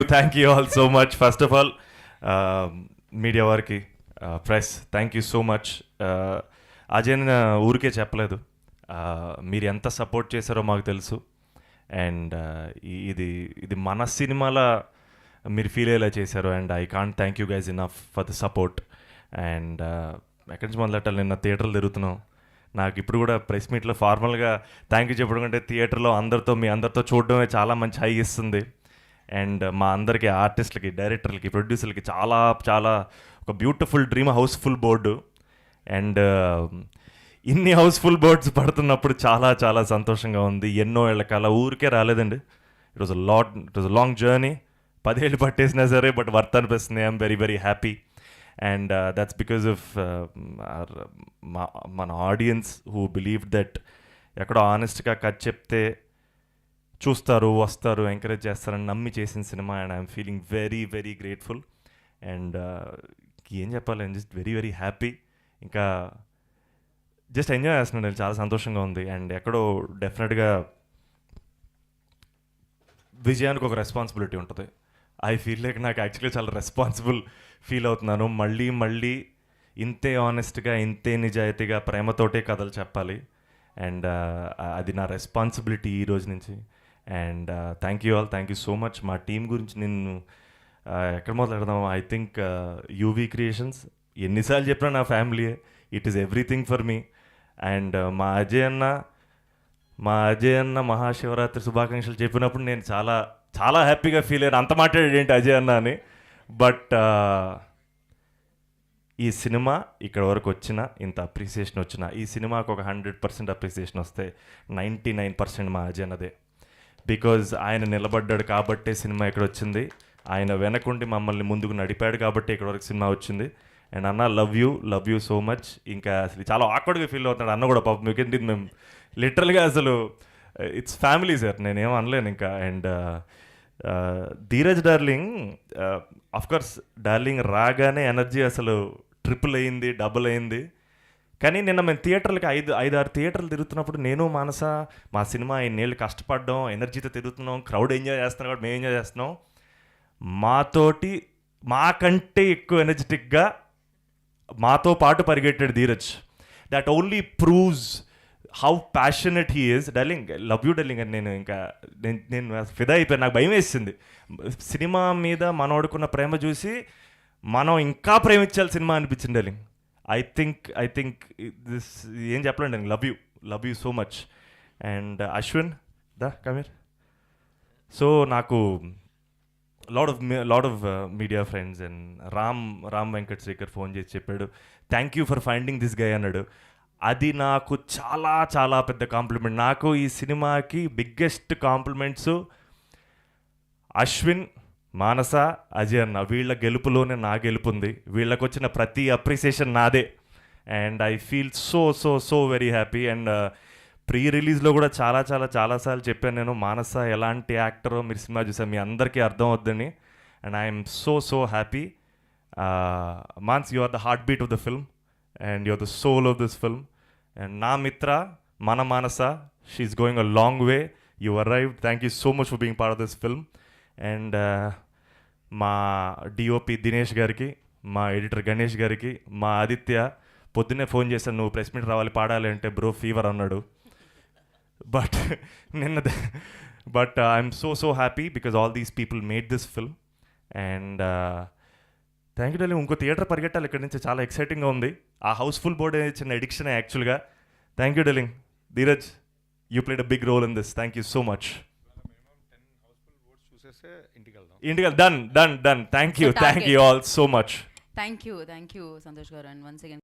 Thank you all so much. First of all media వారికి, press, thank you so much. Ajay నేను ఊరికే చెప్పలేదు, మీరు ఎంత సపోర్ట్ చేశారో మాకు తెలుసు. అండ్ ఇది ఇది మన సినిమాల మీరు ఫీల్ అయ్యేలా చేశారు. And I can't thank you guys enough for the support. And ఎక్కడి నుంచి మొదలెట్టాలి, నిన్న థియేటర్లు తిరుగుతున్నాం. నాకు ఇప్పుడు కూడా ప్రెస్ మీట్లో ఫార్మల్గా థ్యాంక్ యూ చెప్పడం కంటే థియేటర్లో మీ అందరితో చూడడమే చాలా మంచి హై ఇస్తుంది. అండ్ మా అందరికీ ఆర్టిస్టులకి, డైరెక్టర్లకి, ప్రొడ్యూసర్లకి చాలా చాలా ఒక beautiful dream housefull board. And ఇన్ని హౌస్ఫుల్ బోర్డ్స్ పడుతున్నప్పుడు చాలా చాలా సంతోషంగా ఉంది. ఎన్నో ఏళ్ళ కాల ఊరికే రాలేదండి. It was a long journey. 10 ఏళ్ళు పట్టేసినా సరే బట్ వర్త్ అనిపిస్తుంది. I'm very very happy. And that's because of మన ఆడియన్స్ హూ బిలీవ్ దట్ ఎక్కడో ఆనెస్ట్గా కథ చెప్తే చూస్తారు, వస్తారు, ఎంకరేజ్ చేస్తారని నమ్మి చేసిన cinema. And I'm feeling very very grateful. And ఏం చెప్పాలి, I'm just very very happy. ఇంకా జస్ట్ ఎంజాయ్ చేస్తున్నాను, చాలా సంతోషంగా ఉంది. అండ్ ఎక్కడో డెఫినెట్గా విజయానికి ఒక రెస్పాన్సిబిలిటీ ఉంటుంది. ఐ ఫీల్ లైక్ నాకు యాక్చువల్లీ చాలా రెస్పాన్సిబుల్ ఫీల్ అవుతున్నాను. మళ్ళీ మళ్ళీ ఇంతే ఆనెస్ట్గా, ఇంతే నిజాయితీగా, ప్రేమతోటే కథలు చెప్పాలి. అండ్ అది నా రెస్పాన్సిబిలిటీ ఈ రోజు నుంచి. And thank you all, thank you so much. మా టీం గురించి నేను ఎక్కడ మొదలెడదాం, ఐ థింక్ యూవీ క్రియేషన్స్. ఎన్నిసార్లు చెప్పినా నా ఫ్యామిలీయే, it is everything for me. And మా అజయ్ అన్న మహాశివరాత్రి శుభాకాంక్షలు చెప్పినప్పుడు నేను చాలా చాలా హ్యాపీగా ఫీల్ అయ్యాను. అంత మాట్లాడేది ఏంటి అజయ్ అన్న అని. బట్ ఈ సినిమా ఇక్కడ వరకు వచ్చినా, ఇంత అప్రిసియేషన్ వచ్చినా, ఈ సినిమాకు ఒక 100% అప్రిసియేషన్ వస్తే 99% మా అజయ్ అన్నదే. బికాజ్ ఆయన నిలబడ్డాడు కాబట్టే సినిమా ఇక్కడ వచ్చింది. ఆయన వెనకుండి మమ్మల్ని ముందుకు నడిపాడు కాబట్టి ఇక్కడ వరకు సినిమా వచ్చింది. అండ్ అన్న లవ్ యూ సో మచ్. ఇంకా అసలు చాలా ఆక్వర్డ్గా ఫీల్ అవుతున్నాడు అన్న కూడా పాపం. మీకేంటి మేము లిటరల్గా అసలు ఇట్స్ ఫ్యామిలీ సార్, నేనేం అనలేను ఇంకా. And Dheeraj darling, of course darling రాగానే ఎనర్జీ అసలు ట్రిపుల్ అయింది, డబుల్ అయింది. కానీ నిన్న మేము థియేటర్లకి 5-6 థియేటర్లు తిరుగుతున్నప్పుడు నేను మానస మా సినిమా 5 ఏళ్ళు కష్టపడ్డాం, ఎనర్జీతో తిరుగుతున్నాం, క్రౌడ్ ఎంజాయ్ చేస్తున్నాం కాబట్టి మేము ఎంజాయ్ చేస్తున్నాం. మాకంటే ఎక్కువ ఎనర్జెటిక్గా మాతో పాటు పరిగెట్టాడు Dheeraj. That only proves how passionate he is. Darling love you darling అని నేను ఫిదా అయిపోయాను. నాకు భయం వేసింది సినిమా మీద మనోడుకున్న ప్రేమ చూసి. మనం ఇంకా ప్రేమించాలి సినిమా అనిపించింది డార్లింగ్. ఐ థింక్ దిస్ ఏం చెప్పలేండి. Love you so much. And Ashwin Kameer. So నాకు lot of media friends and Ram Venkat Srikar phone చేసి చెప్పాడు, thank you for finding this guy అన్నాడు. అది నాకు చాలా చాలా పెద్ద కాంప్లిమెంట్. నాకు ఈ సినిమాకి బిగ్గెస్ట్ కాంప్లిమెంట్స్ అశ్విన్, మానస, అజయ్ అన్న. వీళ్ళ గెలుపులోనే నా గెలుపు ఉంది. వీళ్ళకి వచ్చిన ప్రతి అప్రిసియేషన్ నాదే. And I feel so very happy. And pre రిలీజ్లో కూడా చాలాసార్లు చెప్పాను నేను, మానస ఎలాంటి యాక్టరో మీరు సినిమా చూసారు, మీ అందరికీ అర్థం అవుద్దని. And I'm so happy. Maans, you are the heart beat of the film and you are the soul of this film. And నా మిత్ర మన Manasa, she's going a long way. You arrived. Thank you so much for being part of this film. And మా DOP Dinesh గారికి, మా editor Ganesh గారికి, మా ఆదిత్య పొద్దున్నే phone చేశాను, నువ్వు ప్రెస్ మీట్ రావాలి పాడాలి అంటే, బ్రో ఫీవర్ అన్నాడు. But I'm so happy because all these people made this film. And thank you darling. ఇంకో థియేటర్ పరిగెట్టాలి ఇక్కడ నుంచి, చాలా ఎక్సైటింగ్గా ఉంది. ఆ హౌస్ఫుల్ బోర్డ్ చిన్న ఎడిక్షన్ యాక్చువల్గా. Thank you darling. Dheeraj, you played a big role in this. Thank you so much. ఇంటికి done. Thank you all so much. Thank you Santosh గారు. And once again